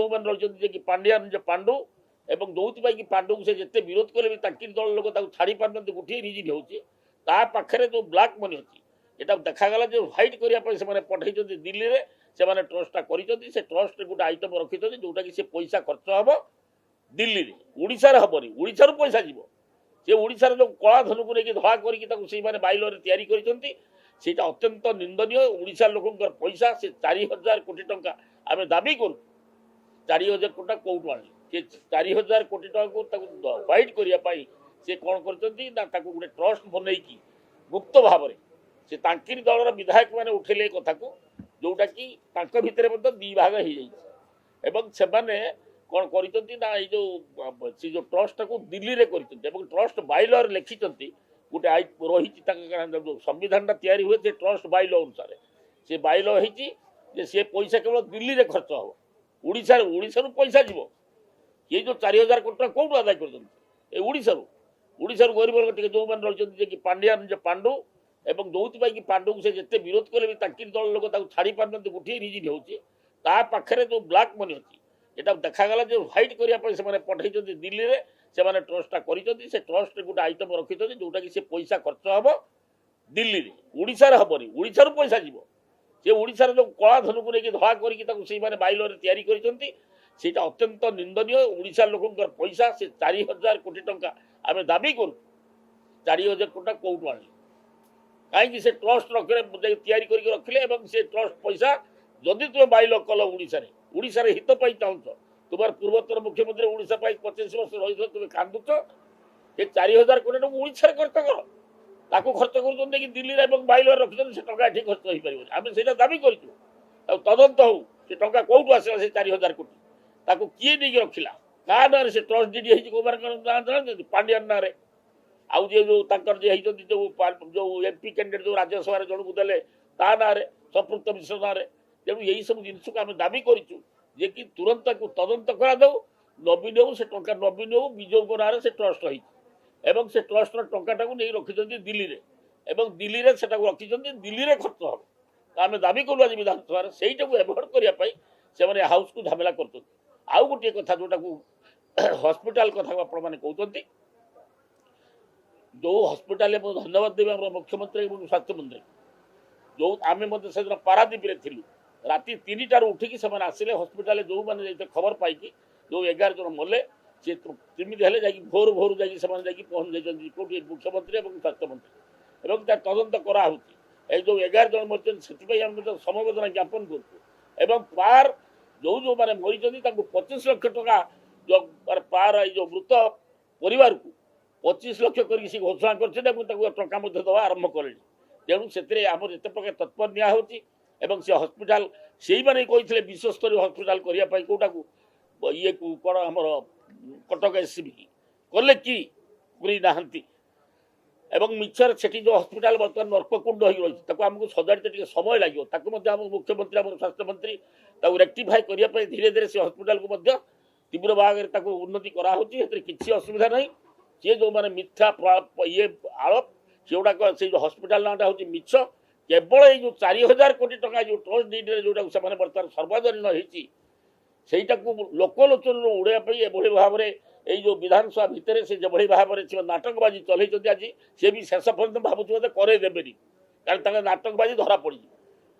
ଯେଉଁମାନେ ରହିଛନ୍ତି ଯେ ପାଣ୍ଡିଆନ ଯେ ପାଣ୍ଡୁ ଏବଂ ଯୋଉଥିପାଇଁ କି ପାଣ୍ଡୁକୁ ସେ ଯେତେ ବିରୋଧ କଲେ ବି ତାଙ୍କିରି ଦଳ ଲୋକ ତାକୁ ଛାଡ଼ି ପାରୁନାହାନ୍ତି। ଗୋଟିଏ ରିଜିନ୍ ହେଉଛି ତା ପାଖରେ ଯେଉଁ ବ୍ଲାକ୍ ମନି ଅଛି এটা দেখাগলা যে হোয়াইট করা সে পঠাইছেন দিল্লি সে ট্রস্টটা করেছেন। সে ট্রস্ট গোটে আইটম রখিছেন যেটা কি সে পয়সা খরচ হব দিল্লি ওড়িশার হবনি ওড়িশার পয়সা যাব সে ওড়িশার যে কলা ধনুক নেই ধরা করি সেই বাইলরে তৈরি করেছেন সেটা অত্যন্ত নিন্দনীয়। ওড়িশার লোকর পয়সা সে 4000 কোটি টঙ্কা আমি দাবি করু 4000 কোটি কোটু আনি সে 4000 কোটি টাকা হোয়াইট করা সে কণ করছেন না তাকে গোটে ট্রস্ট বনাইকি গুপ্ত ভাবে से तांकिरी दलर विधायक मैंने उठेले कथा को जोटा कि भितर दी भाग हो जाने कौन कर जो ट्रस्ट को दिल्ली में कर ट्रस्ट बाइलर लिखिं गोटे रही जो संविधान या हुए से ट्रस्ट बाइल अनुसार से बाइल हो सी पैसा केवल दिल्ली में खर्च हम ओडिशा पैसा जीव ये जो 4000 कोटी टका कौटू आदाय कर गरीब लोग जो मैंने रही पांडियान जे पांडु এবং ଯୋଉଥିପାଇଁ କି ପାଣ୍ଡୁକୁ ସେ ଯେତେ ବିରୋଧ କଲେ ବି ତାଙ୍କିରି ଦଳ ଲୋକ ତାକୁ ଛାଡ଼ି ପାରୁନାହାନ୍ତି। ଗୋଟିଏ ରିଜିନ୍ ହେଉଛି ତା ପାଖରେ ଯେଉଁ ବ୍ଲାକ୍ ମନି ଅଛି এটা দেখাগলা যে হোয়াইট করা সে পঠাইছেন দিল্লি সে ট্রস্টটা করেছেন। সে ট্রস্ট গোটে আইটম রখিছেন যেটা কি সে পয়সা খরচ হব দিল্লি ওড়িশার হবনি ওড়িশার পয়সা যাব সে ওড়িশার যে কলা ধনুক নেই ধরা করি সেই বাইলরে তৈরি করেছেন সেটা অত্যন্ত নিন্দনীয়। ওড়িশার লোকর পয়সা সে 4000 কোটি টঙ্কা আমি দাবি করু 4000 কোটি টাকা কোটু আনি कहीं से ट्रस्ट रखिले रखिले से ट्रस्ट पैसा जदि तुम बाइल कल ओडिशा हित पाई चाहूच तुम पूर्वोत्तर मुख्यमंत्री ओडिशा 25 वर्ष रही तुम कांदुच ये 4000 कोटी टका ओडिशा खर्च कर ताकू खर्च कर दिल्ली में बाइल रखिए से टका ये खर्च हो पार आम से दाबी करूँ तदंत हो से टका कौटू आसला से 4000 कोटी ताकू किए नहीं रखिला क्या ना से ट्रस्ट डीडी होती पांडियान ना आउ जे जो तंकर जे जो जो एमपी कैंडिडेट जो राज्यसभा जन को देले ता ना संपृक्त मिश्र ना तेणु यही सब जिनस को आम दाबी करूँ जे कि तुरंत को तदंत करा दो नवीन से टंका नवीन विजय ना से ट्रस्ट रही से ट्रस्ट टंका नहीं रखिंट दिल्ली में दिल्ली में से रखिंट दिल्ली में खर्च हम तो आम दाबी कलु आज विधानसभा से एभोड करने से हाउस को झमेला कर आउ गोटे कथा जोटा को हस्पिटाल कथा आपने कहते जो हस्पिटाल धन्यवाद देवी आम मुख्यमंत्री और स्वास्थ्य मंत्री जो आम से पारादीप थिलु राति 3टार उठिकी से आसिले हस्पिटाल जो मैंने खबर पाई जो 11 जन मले सी केमी जा भोर भोर जा पहुँच जाती कौटी मुख्यमंत्री और स्वास्थ्य मंत्री और तदंत कराई जो 11 जन मरते से समवेदना ज्ञापन करूँ पार जो जो मैंने मरी 25 लाख टका जो पार जो मृत परिवार को 25 लाख कर घोषणा कर दवा आरंभ कले तेणु से आम जिते प्रकार तत्पर निया से हस्पिटाल से मैंने कहते विश्वस्तरीय हस्पिटाल करने कौटा को ये कौन आम कटक एससीबी कले कि पूरी नहांती मिछर से जो हस्पिटाल बर्तमान नर्ककुंड हो रही आमको सजाड़ते समय लगे मुख्यमंत्री आम स्वास्थ्य मंत्री रेक्टिफाई करने धीरे धीरे से हस्पिटाल को तीव्र भाग में उन्नति कराई किसी असुविधा नहीं सी जो मैंने मिथ्या ये आरोप से गुड़ाक से जो हस्पिटाल नाटा हूँ मिछ केवल ये 4000 कोटी टका जो ट्रस्ट डीडी जोटा से बर्तमान सर्वजनीन होटा को लोकलोचन उड़ाई एभली भाव में ये जो विधानसभा भितर से जो भाव में नाटकबाजी चलते आज सी भी शेष पर्यटन भावुँ मत करेदेनि कारण नाटकबाजी धरा पड़ी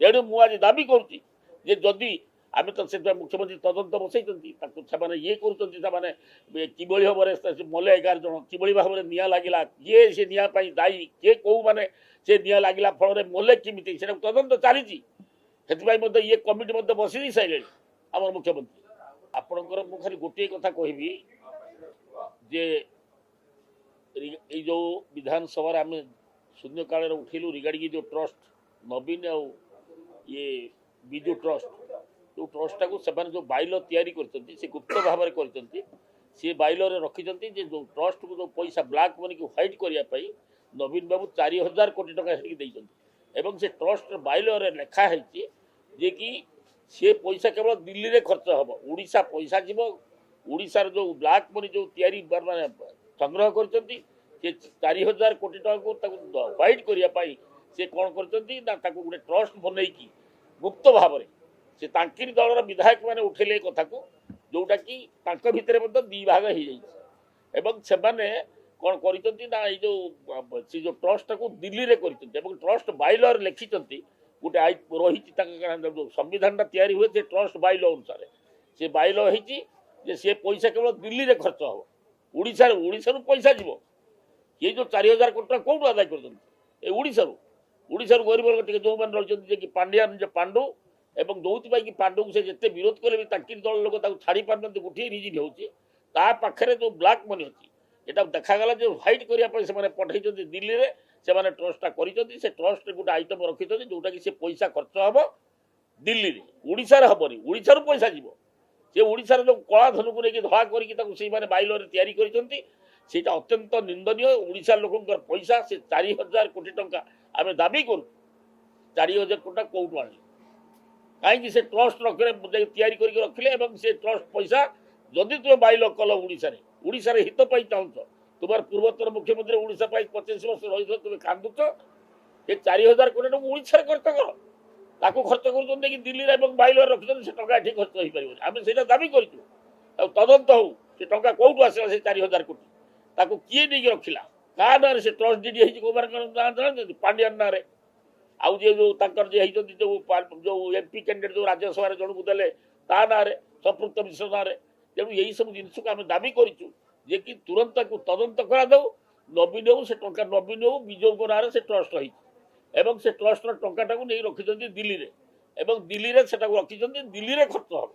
तेणु मुझे दाबी करुँची जदि आम तो से मुख्यमंत्री तदंत बसई ये करें कि भाव में मले 11 जन कि भाव में निआ लगे किए से निपाई दायी किए कौ मैंने से निआ लगे फल मले किमी से तदंत चली ये कमिटी बसई सारे आम मुख्यमंत्री आपणकर मुझे खाली गोटे कथा कहबी जे जो विधानसभा आम शून्यकाल उठेलु रिगार्डिंग जो ट्रस्ट नवीन आ ये विजु ट्रस्ट जो ट्रस्टा को से जो बाइल तैयारी कर गुप्त भाव में सी बाइलर रखिंट जो ट्रस्ट को जो पैसा ब्लाक मनी को व्हाइट करने नवीन बाबू 4000 कोटी टका से ट्रस्ट बाइलर लेखाई जे कि सी पैसा केवल दिल्ली में खर्च हम ओडिशा पैसा जीव ओडिशार जो ब्लाक मनी जो तैयारी माने संग्रह कर 4000 कोटी टका व्हाइट करने से कौन कर गोटे ट्रस्ट बनईकी गुप्त भाव में से तांकिरी दलर विधायक मैंने उठेले कथा को जोटा कि तांको भितरे मध्य दी भाग हो जाइए एवं सेमाने कौन करिसंती ना ये जो ट्रस्ट को दिल्ली रे करिसंती एवं ट्रस्ट बाइलर लिखिसंती गोटे रही जो संविधान तैयारी हुए से ट्रस्ट बाइल अनुसार से बाइल होती से पैसा केवल दिल्ली रे खर्च हम ओडिशा पैसा जीव ये जो 4000 कोटी टका कौन आदाय कर गरीब लोग जो मैंने रही कि पांड्यान पांडु एवं जो कि पांडु को से जिते विरोध कले भी दल लोग छाड़ी पार गोटे रिजिन होते जो ब्लैक मनी अच्छी यहाँ देखागला जो व्हाइट करने से पठे दिल्ली में से ट्रस्टा कर ट्रस्ट गोटे आइटम रखी जोटा कि पैसा खर्च हम दिल्ली में ओडिशा हेनी ओडिशा पैसा जीव से ओडिशार जो कला धन को लेकिन धड़ा करके बाइलर तैयारी करटा अत्यंत निंदनीय ओडिशा लोक पैसा से 4000 कोटी टंका आम दाबी करूँ 4000 कोटी कौटू आने कहीं से ट्रस्ट तैयारी करके रखिले से ट्रस्ट पैसा जदि तुम बाइल कल ओडिशा हित पाई चाहूच तुम पूर्वोत्तर मुख्यमंत्री ओडिशा 25 वर्ष रही तुम कांदुच ये 4000 कोटी टका ओडिशा खर्च कर ताको खर्च कर दिल्ली में बाइलर रखिए से टका ये खर्च हो पार आम से दाबी करूँ तदंत हो से टका कौटू आसला से 4000 कोटी ताको किए नहीं रखिला का ना से ट्रस्ट डीडी है पांड्यान ना आउ जे जो जो एमपी कैंडिडेट जो राज्यसभा जन को देले ता ना संपृक्त मिश्र ना तेणु यही सब जिनस को आम दाबी करूँ जे कि तुरंत तदंत करा दो नवीन हो से टंका नवीन हो विजय ना से ट्रस्ट रही एवं से ट्रस्ट टाटा को नहीं रखिंट दिल्ली में एवं दिल्ली में से रखिंट दिल्ली में खर्च हम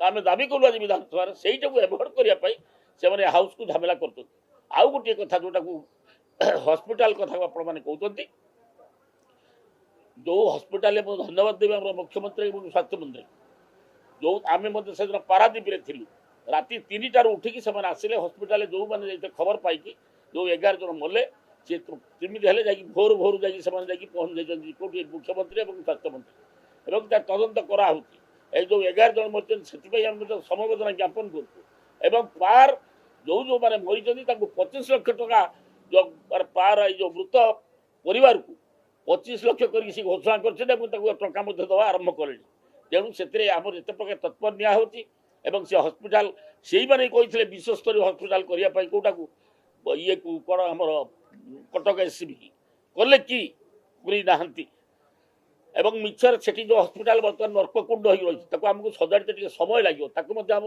तो आम दाबी कलु आज विधानसभा से एभोड करने से हाउस को झमेला कर आउ गोटे कथा जोटा को हस्पिटाल कथा आपण मैंने कहते जो हस्पिटाल धन्यवाद देवी आम मुख्यमंत्री और स्वास्थ्य मंत्री जो आम से पारादीप थिलु राति 3टार उठिकी से आसिले हस्पिटाल जो मैंने खबर पाई जो 11 जन मले सी केमी हेल्ले जा भोर भोर जा पहुँच जाइए कौटी मुख्यमंत्री और स्वास्थ्य मंत्री और तदंत कराई जो 11 जन मरते से समवेदना ज्ञापन करूँ पार जो जो मैंने मरी 25 लाख टका जो पार जो मृत परिवार को 25 लाख कर घोषणा कर दवा आरंभ कले तेणु से आम जिते प्रकार तत्पर निया से हस्पिटाल से मैंने कहते विश्वस्तरीय हस्पिटाल करने कौटा को ये कौन आम कटक एससीबी कले कि पूरी नहांती एवं मिछर से जो हस्पिटाल बर्तमान नर्ककुंड हो रही आमको सजाड़ते समय लगे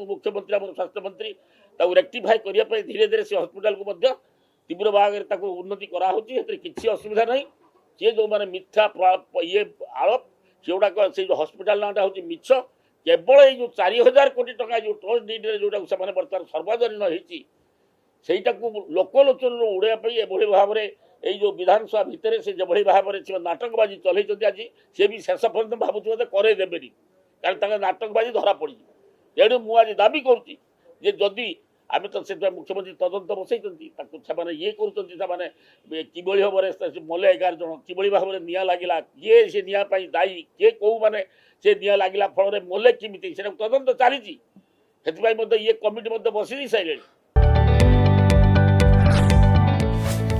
मुख्यमंत्री आम स्वास्थ्य मंत्री रेक्टिफाई करने धीरे धीरे से हस्पिटाल को तीव्र भाग में उन्नति कराई किसी असुविधा नहीं सी जो मैंने मिथ्या ये आरोप से गुड़ाक से हस्पिटाल नाटा हूँ मिछ केवल ये जो 4000 कोटी टका जो ट्रस्ट डीडी जोटा से बर्तमान सर्वजनीन होटा लोकलोचन उड़ाई एभली भाव में ये जो विधानसभा भितर से जो भाव में नाटकबाजी चलते आज सी भी शेष पर्यटन भावुँ मत करेदेवे कारण नाटकबाजी धरा पड़ी तेणु मुझे दाबी करुँची जदि आम तो से मुख्यमंत्री तदंत बसई ये करें कि भाव में मले 11 जन कि भाव में निया लगे किए से निया दायी किए कौ मैंने से निया लगे फल मले किमी से तदंत चली ये कमिटी बसी सारे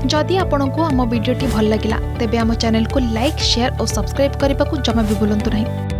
जदि आपंक आम भिडी भल लगा तेब आम चैनल को लाइक शेयर और सब्सक्राइब करने को जमा भी भूलु नहीं।